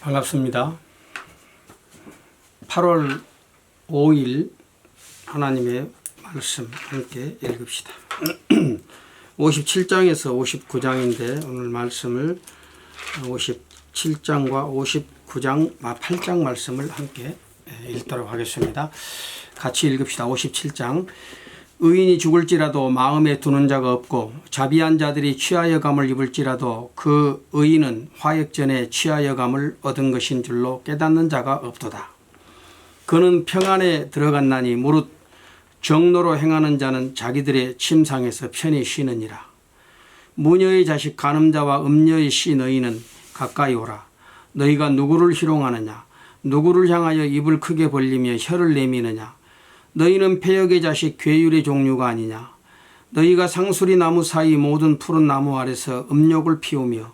반갑습니다. 8월 5일 하나님의 말씀 함께 읽읍시다. 57장에서 59장인데 오늘 말씀을 57장과 59장, 8장 말씀을 함께 읽도록 하겠습니다. 같이 읽읍시다. 57장. 의인이 죽을지라도 마음에 두는 자가 없고 자비한 자들이 취하여 감을 입을지라도 그 의인은 화역 전에 취하여 감을 얻은 것인 줄로 깨닫는 자가 없도다. 그는 평안에 들어갔나니 무릇 정노로 행하는 자는 자기들의 침상에서 편히 쉬느니라. 무녀의 자식 간음자와 음녀의 씨 너희는 가까이 오라. 너희가 누구를 희롱하느냐? 누구를 향하여 입을 크게 벌리며 혀를 내미느냐? 너희는 패역의 자식 괴율의 종류가 아니냐? 너희가 상수리 나무 사이 모든 푸른 나무 아래서 음욕을 피우며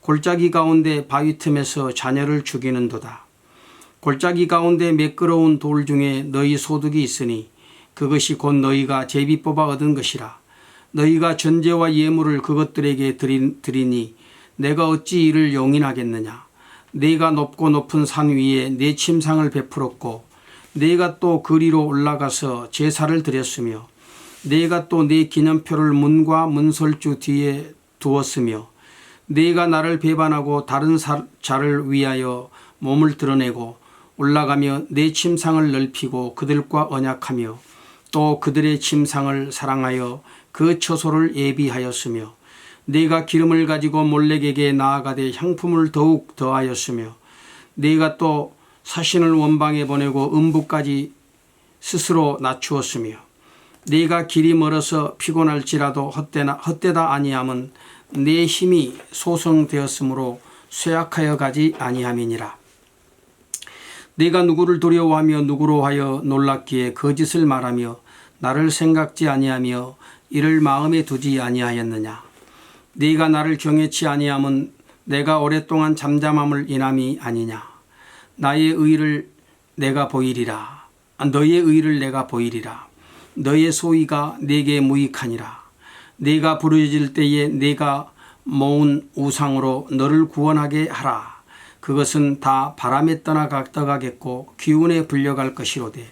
골짜기 가운데 바위 틈에서 자녀를 죽이는도다. 골짜기 가운데 매끄러운 돌 중에 너희 소득이 있으니 그것이 곧 너희가 제비 뽑아 얻은 것이라. 너희가 전제와 예물을 그것들에게 드리니 내가 어찌 이를 용인하겠느냐? 내가 높고 높은 산 위에 내 침상을 베풀었고 내가 또 그리로 올라가서 제사를 드렸으며 내가 또 내 기념표를 문과 문설주 뒤에 두었으며 내가 나를 배반하고 다른 자를 위하여 몸을 드러내고 올라가며 내 침상을 넓히고 그들과 언약하며 또 그들의 침상을 사랑하여 그 처소를 예비하였으며 내가 기름을 가지고 몰렉에게 나아가되 향품을 더욱 더하였으며 내가 또 사신을 원방에 보내고 음부까지 스스로 낮추었으며 네가 길이 멀어서 피곤할지라도 헛되다 아니함은 내 힘이 소성되었으므로 쇠약하여 가지 아니함이니라. 네가 누구를 두려워하며 누구로 하여 놀랍기에 거짓을 말하며 나를 생각지 아니하며 이를 마음에 두지 아니하였느냐? 네가 나를 경외치 아니함은 내가 오랫동안 잠잠함을 인함이 아니냐? 나의 의를 내가 보이리라. 너의 의를 내가 보이리라. 너의 소위가 내게 무익하니라. 네가 부르짖을 때에 내가 모은 우상으로 너를 구원하게 하라. 그것은 다 바람에 떠나가겠고 기운에 불려갈 것이로되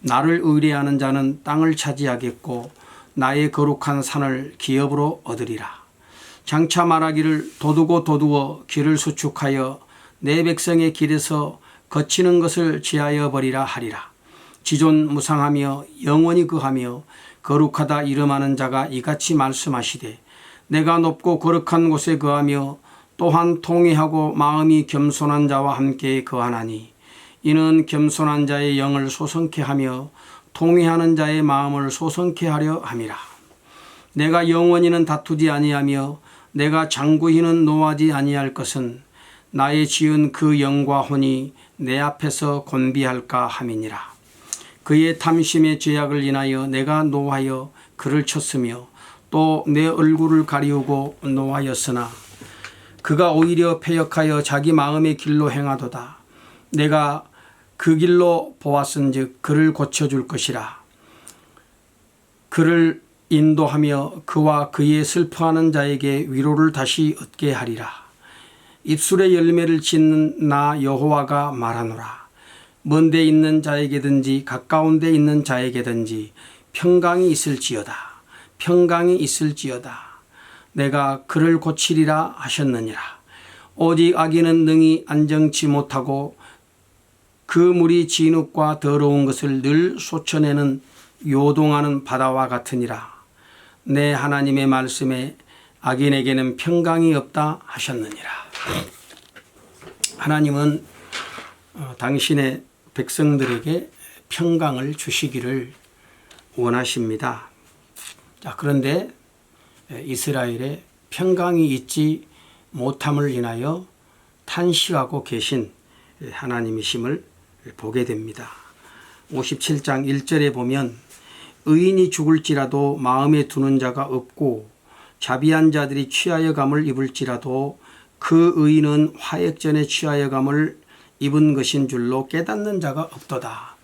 나를 의뢰하는 자는 땅을 차지하겠고 나의 거룩한 산을 기업으로 얻으리라. 장차 말하기를 도두어 길을 수축하여 내 백성의 길에서 거치는 것을 제하여 버리라 하리라. 지존무상하며 영원히 거하며 거룩하다 이름하는 자가 이같이 말씀하시되 내가 높고 거룩한 곳에 거하며 또한 통회하고 마음이 겸손한 자와 함께 거하나니 이는 겸손한 자의 영을 소성케 하며 통회하는 자의 마음을 소성케 하려 함이라. 내가 영원히는 다투지 아니하며 내가 장구히는 노하지 아니할 것은 나의 지은 그 영과 혼이 내 앞에서 곤비할까 함이니라. 그의 탐심의 죄악을 인하여 내가 노하여 그를 쳤으며 또 내 얼굴을 가리우고 노하였으나 그가 오히려 패역하여 자기 마음의 길로 행하도다. 내가 그 길로 보았은즉 그를 고쳐줄 것이라. 그를 인도하며 그와 그의 슬퍼하는 자에게 위로를 다시 얻게 하리라. 입술에 열매를 짓는 나 여호와가 말하노라. 먼 데 있는 자에게든지 가까운 데 있는 자에게든지 평강이 있을지어다. 평강이 있을지어다. 내가 그를 고치리라 하셨느니라. 오직 악인은 능히 안정치 못하고 그 물이 진흙과 더러운 것을 늘 쏟쳐내는 요동하는 바다와 같으니라. 내 하나님의 말씀에 악인에게는 평강이 없다 하셨느니라. 하나님은 당신의 백성들에게 평강을 주시기를 원하십니다. 자, 그런데 이스라엘에 평강이 있지 못함을 인하여 탄식하고 계신 하나님이심을 보게 됩니다. 57장 1절에 보면 의인이 죽을지라도 마음에 두는 자가 없고 자비한 자들이 취하여 감을 입을지라도 그 의인은 화역전에 취하여 감을 입은 것인 줄로 깨닫는 자가 없도다.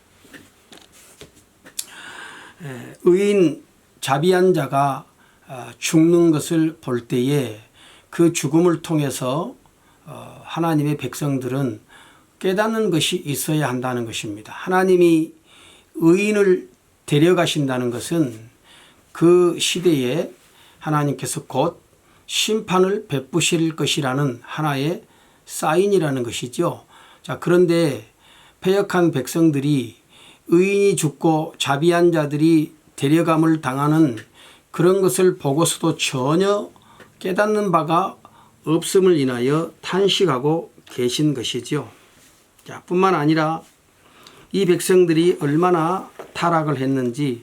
의인 자비한 자가 죽는 것을 볼 때에 그 죽음을 통해서 하나님의 백성들은 깨닫는 것이 있어야 한다는 것입니다. 하나님이 의인을 데려가신다는 것은 그 시대에 하나님께서 곧 심판을 베푸실 것이라는 하나의 사인이라는 것이죠. 자, 그런데 패역한 백성들이 의인이 죽고 자비한 자들이 데려감을 당하는 그런 것을 보고서도 전혀 깨닫는 바가 없음을 인하여 탄식하고 계신 것이죠. 자, 뿐만 아니라 이 백성들이 얼마나 타락을 했는지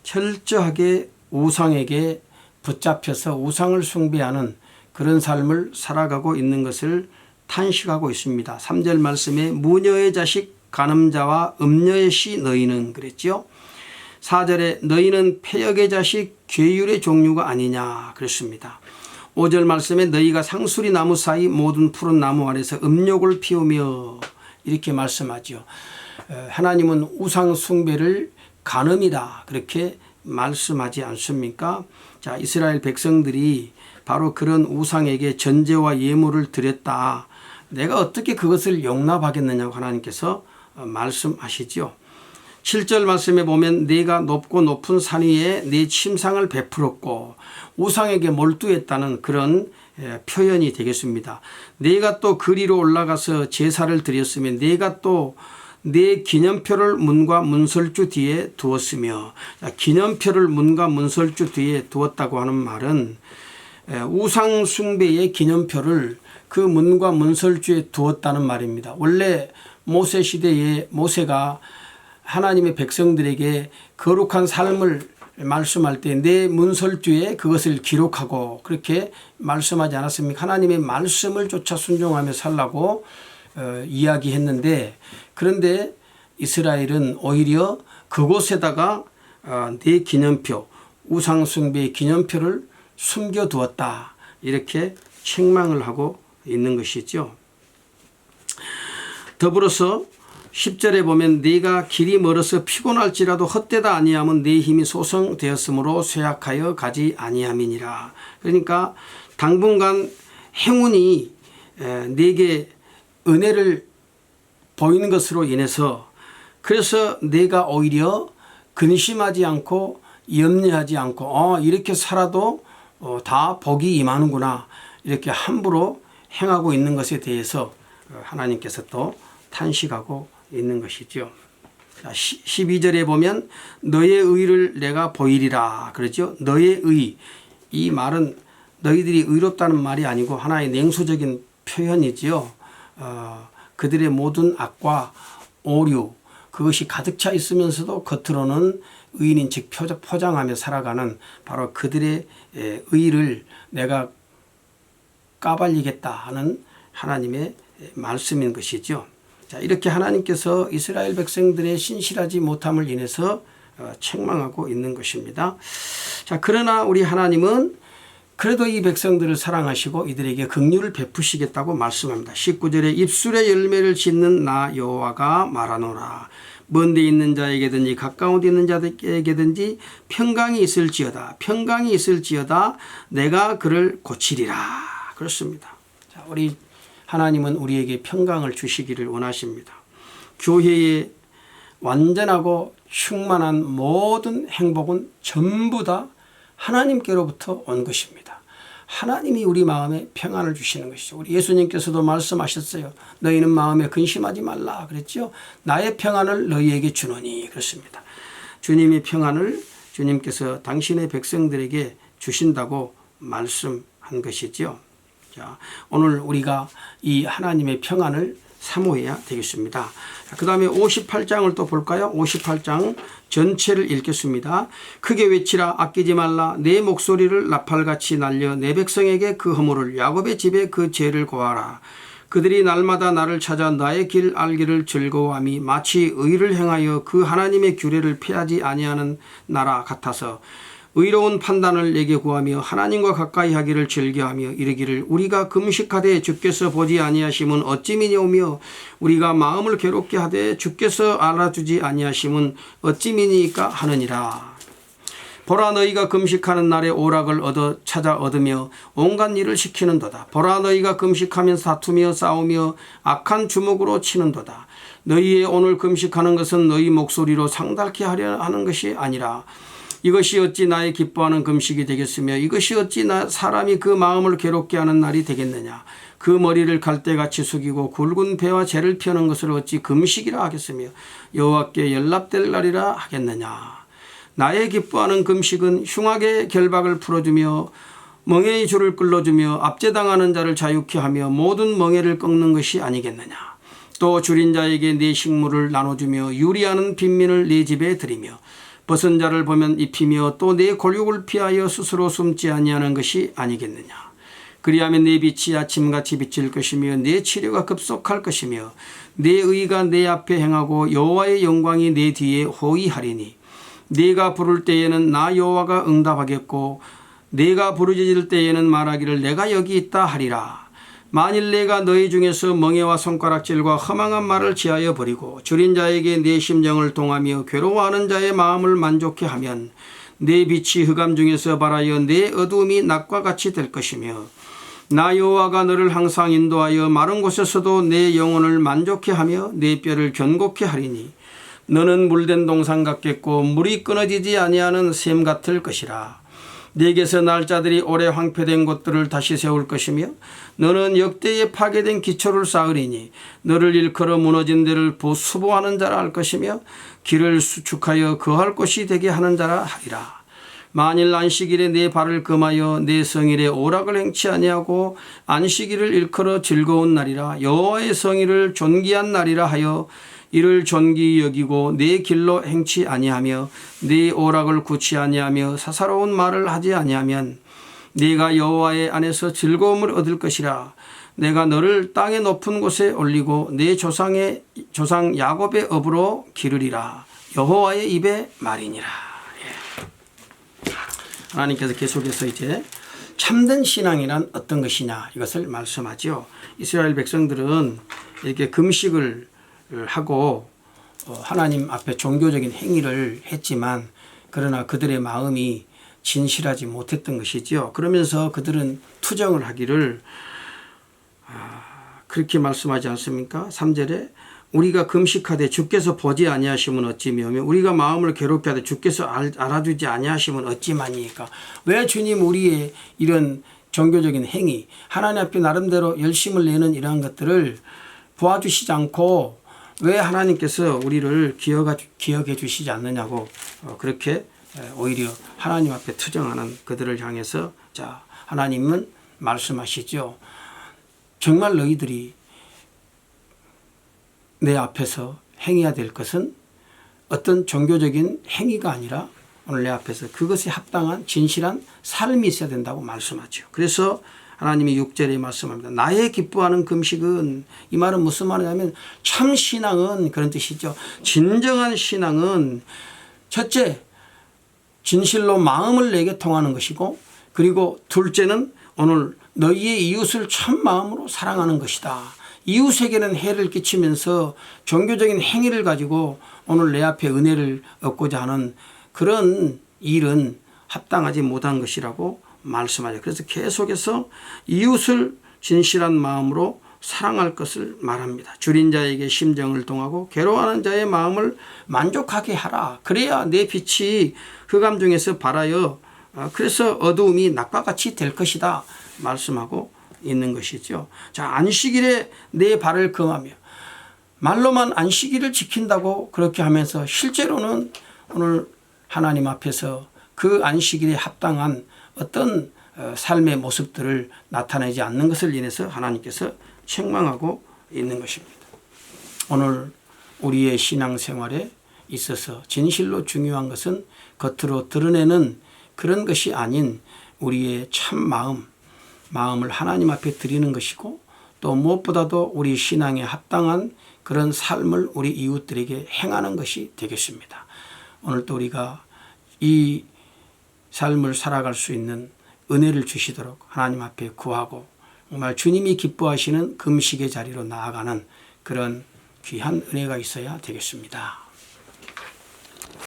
철저하게 우상에게 붙잡혀서 우상을 숭배하는 그런 삶을 살아가고 있는 것을 탄식하고 있습니다. 3절 말씀에 무녀의 자식 간음자와 음녀의 씨 너희는 그랬죠. 4절에 너희는 패역의 자식 괴율의 종류가 아니냐 그랬습니다. 5절 말씀에 너희가 상수리 나무 사이 모든 푸른 나무 아래서 음욕을 피우며 이렇게 말씀하죠. 하나님은 우상 숭배를 간음이다 그렇게 말씀하지 않습니까? 자, 이스라엘 백성들이 바로 그런 우상에게 전제와 예물을 드렸다. 내가 어떻게 그것을 용납하겠느냐고 하나님께서 말씀하시죠. 7절 말씀에 보면 네가 높고 높은 산 위에 네 침상을 베풀었고 우상에게 몰두했다는 그런 표현이 되겠습니다. 네가 또 그리로 올라가서 제사를 드렸으면 네가 또 네 기념표를 문과 문설주 뒤에 두었으며, 기념표를 문과 문설주 뒤에 두었다고 하는 말은 우상 숭배의 기념표를 그 문과 문설주에 두었다는 말입니다. 원래 모세 시대에 모세가 하나님의 백성들에게 거룩한 삶을 말씀할 때 내 문설주에 그것을 기록하고 그렇게 말씀하지 않았습니까? 하나님의 말씀을 쫓아 순종하며 살라고 이야기했는데, 그런데 이스라엘은 오히려 그곳에다가 내 기념표, 우상숭배의 기념표를 숨겨두었다 이렇게 책망을 하고 있는 것이죠. 더불어서 10절에 보면 네가 길이 멀어서 피곤할지라도 헛되다 아니하면 네 힘이 소성되었으므로 쇠약하여 가지 아니함이니라. 그러니까 당분간 행운이 네게 은혜를 보이는 것으로 인해서 그래서 내가 오히려 근심하지 않고 염려하지 않고 이렇게 살아도 다 복이 임하는구나 이렇게 함부로 행하고 있는 것에 대해서 하나님께서 또 탄식하고 있는 것이죠. 12절에 보면 너의 의를 내가 보이리라 그러죠. 너의 의, 이 말은 너희들이 의롭다는 말이 아니고 하나의 냉소적인 표현이지요. 그들의 모든 악과 오류 그것이 가득 차 있으면서도 겉으로는 의인인 즉 포장하며 살아가는 바로 그들의 의를 내가 까발리겠다 하는 하나님의 말씀인 것이죠. 자, 이렇게 하나님께서 이스라엘 백성들의 신실하지 못함을 인해서 책망하고 있는 것입니다. 자, 그러나 우리 하나님은 그래도 이 백성들을 사랑하시고 이들에게 긍휼을 베푸시겠다고 말씀합니다. 19절에 입술에 열매를 짓는 나 여호와가 말하노라. 먼데 있는 자에게든지 가까운 데 있는 자에게든지 평강이 있을지어다. 평강이 있을지어다. 내가 그를 고치리라. 그렇습니다. 자, 우리 하나님은 우리에게 평강을 주시기를 원하십니다. 교회의 완전하고 충만한 모든 행복은 전부 다 하나님께로부터 온 것입니다. 하나님이 우리 마음에 평안을 주시는 것이죠. 우리 예수님께서도 말씀하셨어요. 너희는 마음에 근심하지 말라 그랬죠. 나의 평안을 너희에게 주노니 그렇습니다. 주님의 평안을 주님께서 당신의 백성들에게 주신다고 말씀한 것이죠. 자, 오늘 우리가 이 하나님의 평안을 사모해야 되겠습니다. 그 다음에 58장을 또 볼까요? 58장 전체를 읽겠습니다. 크게 외치라 아끼지 말라 내 목소리를 나팔같이 날려 내 백성에게 그 허물을 야곱의 집에 그 죄를 고하라. 그들이 날마다 나를 찾아 나의 길 알기를 즐거워함이 마치 의를 행하여 그 하나님의 규례를 폐하지 아니하는 나라 같아서 의로운 판단을 내게 구하며 하나님과 가까이 하기를 즐겨하며 이르기를 우리가 금식하되 주께서 보지 아니하심은 어찌미니오며 우리가 마음을 괴롭게 하되 주께서 알아주지 아니하심은 어찌미니까 하느니라. 보라 너희가 금식하는 날에 오락을 찾아 얻으며 온갖 일을 시키는도다. 보라 너희가 금식하면 다투며 싸우며 악한 주먹으로 치는도다. 너희의 오늘 금식하는 것은 너희 목소리로 상달케 하려 하는 것이 아니라 이것이 어찌 나의 기뻐하는 금식이 되겠으며 이것이 어찌 사람이 그 마음을 괴롭게 하는 날이 되겠느냐. 그 머리를 갈대같이 숙이고 굵은 배와 재를 펴는 것을 어찌 금식이라 하겠으며 여호와께 연락될 날이라 하겠느냐. 나의 기뻐하는 금식은 흉악의 결박을 풀어주며 멍에의 줄을 끌어주며 압제당하는 자를 자유케 하며 모든 멍에를 꺾는 것이 아니겠느냐. 또 줄인 자에게 네 식물을 나눠주며 유리하는 빈민을 네 집에 들이며 벗은 자를 보면 입히며 또 내 골육을 피하여 스스로 숨지 아니하는 것이 아니겠느냐. 그리하면 내 빛이 아침같이 비칠 것이며 내 치료가 급속할 것이며 내 의가 내 앞에 행하고 여호와의 영광이 내 뒤에 호위하리니 네가 부를 때에는 나 여호와가 응답하겠고 네가 부르짖을 때에는 말하기를 내가 여기 있다 하리라. 만일 내가 너희 중에서 멍에와 손가락질과 허망한 말을 지하여 버리고 줄인 자에게 내 심정을 동하며 괴로워하는 자의 마음을 만족해 하면 내 빛이 흑암 중에서 발하여 내 어두움이 낮과 같이 될 것이며 나 여호와가 너를 항상 인도하여 마른 곳에서도 내 영혼을 만족해 하며 내 뼈를 견고케 하리니 너는 물된 동산 같겠고 물이 끊어지지 아니하는 샘 같을 것이라. 네게서 날 자들이 오래 황폐된 곳들을 다시 세울 것이며 너는 역대에 파괴된 기초를 쌓으리니 너를 일컬어 무너진 데를 수보하는 자라 할 것이며 길을 수축하여 거할 곳이 되게 하는 자라 하리라. 만일 안식일에 내 발을 금하여 내 성일에 오락을 행치 아니하고 안식일을 일컬어 즐거운 날이라 여호와의 성일을 존귀한 날이라 하여 이를 존귀히 여기고 내 길로 행치 아니하며 내 오락을 굳이 아니하며 사사로운 말을 하지 아니하면 네가 여호와의 안에서 즐거움을 얻을 것이라. 내가 너를 땅의 높은 곳에 올리고 내 조상 야곱의 업으로 기르리라. 여호와의 입의 말이니라. 하나님께서 계속해서 이제 참된 신앙이란 어떤 것이냐 이것을 말씀하죠. 이스라엘 백성들은 이렇게 금식을 하고 하나님 앞에 종교적인 행위를 했지만 그러나 그들의 마음이 진실하지 못했던 것이지요. 그러면서 그들은 투정을 하기를 그렇게 말씀하지 않습니까? 3절에 우리가 금식하되 주께서 보지 아니하시면 어찌며 우리가 마음을 괴롭게 하되 주께서 알아주지 아니하시면 어찌마니까. 왜 주님 우리의 이런 종교적인 행위 하나님 앞에 나름대로 열심을 내는 이러한 것들을 보아주시지 않고 왜 하나님께서 우리를 기억해 주시지 않느냐고 그렇게 오히려 하나님 앞에 투정하는 그들을 향해서 자 하나님은 말씀하시죠. 정말 너희들이 내 앞에서 행해야 될 것은 어떤 종교적인 행위가 아니라 오늘 내 앞에서 그것에 합당한 진실한 삶이 있어야 된다고 말씀하죠. 그래서 하나님이 6절에 말씀합니다. 나의 기뻐하는 금식은 이 말은 무슨 말이냐면 참 신앙은 그런 뜻이죠. 진정한 신앙은 첫째 진실로 마음을 내게 통하는 것이고 그리고 둘째는 오늘 너희의 이웃을 참 마음으로 사랑하는 것이다. 이웃에게는 해를 끼치면서 종교적인 행위를 가지고 오늘 내 앞에 은혜를 얻고자 하는 그런 일은 합당하지 못한 것이라고 말씀하죠. 그래서 계속해서 이웃을 진실한 마음으로 사랑할 것을 말합니다. 줄인 자에게 심정을 동하고 괴로워하는 자의 마음을 만족하게 하라. 그래야 내 빛이 흑암 중에서 발하여 그래서 어두움이 낮과 같이 될 것이다 말씀하고 있는 것이죠. 자, 안식일에 내 발을 금하며 말로만 안식일을 지킨다고 그렇게 하면서 실제로는 오늘 하나님 앞에서 그 안식일에 합당한 어떤 삶의 모습들을 나타내지 않는 것을 인해서 하나님께서 책망하고 있는 것입니다. 오늘 우리의 신앙생활에 있어서 진실로 중요한 것은 겉으로 드러내는 그런 것이 아닌 우리의 참 마음을 하나님 앞에 드리는 것이고 또 무엇보다도 우리 신앙에 합당한 그런 삶을 우리 이웃들에게 행하는 것이 되겠습니다. 오늘도 우리가 이 삶을 살아갈 수 있는 은혜를 주시도록 하나님 앞에 구하고 정말 주님이 기뻐하시는 금식의 자리로 나아가는 그런 귀한 은혜가 있어야 되겠습니다.